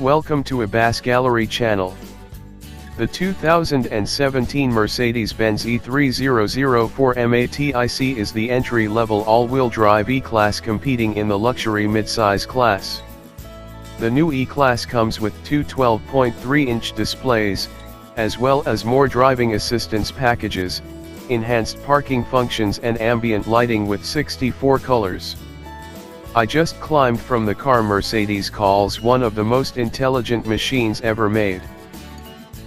Welcome to Ebas Gallery channel. The 2017 Mercedes-Benz E300 4Matic is the entry-level all-wheel drive E-Class competing in the luxury midsize class. The new E-Class comes with two 12.3-inch displays, as well as more driving assistance packages, enhanced parking functions and ambient lighting with 64 colors. I just climbed from the car Mercedes calls one of the most intelligent machines ever made.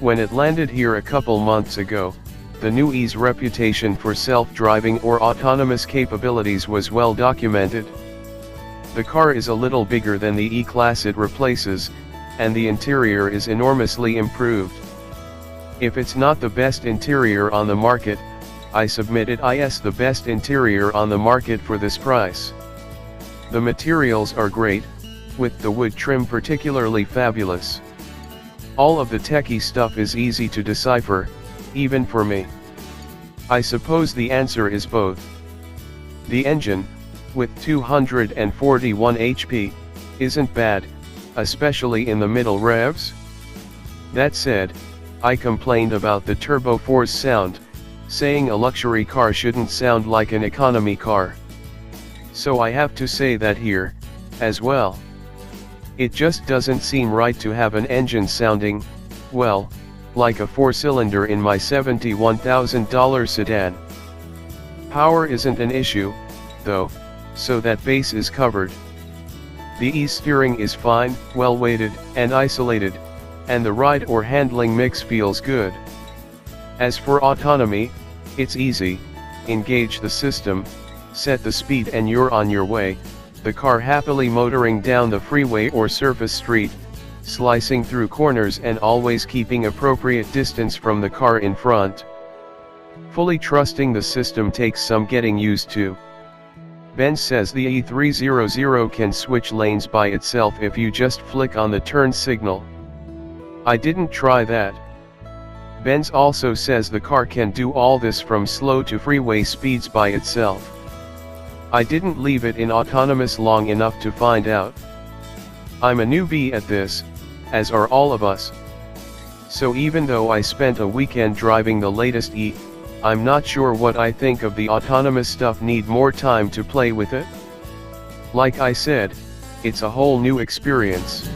When it landed here a couple months ago, the new E's reputation for self-driving or autonomous capabilities was well documented. The car is a little bigger than the E-Class it replaces, and the interior is enormously improved. If it's not the best interior on the market, I submit it is the best interior on the market for this price. The materials are great, with the wood trim particularly fabulous. All of the techie stuff is easy to decipher, even for me. I suppose the answer is both. The engine, with 241 HP, isn't bad, especially in the middle revs. That said, I complained about the turbo force sound, saying a luxury car shouldn't sound like an economy car. So I have to say that here, as well. It just doesn't seem right to have an engine sounding, well, like a four-cylinder in my $71,000 sedan. Power isn't an issue, though, so that base is covered. The E-steering is fine, well-weighted, and isolated, and the ride or handling mix feels good. As for autonomy, it's easy. Engage the system, set the speed and you're on your way, the car happily motoring down the freeway or surface street, slicing through corners and always keeping appropriate distance from the car in front. Fully trusting the system takes some getting used to. Benz says the E300 can switch lanes by itself if you just flick on the turn signal. I didn't try that. Benz also says the car can do all this from slow to freeway speeds by itself. I didn't leave it in autonomous long enough to find out. I'm a newbie at this, as are all of us. So even though I spent a weekend driving the latest E, I'm not sure what I think of the autonomous stuff. Need more time to play with it. Like I said, it's a whole new experience.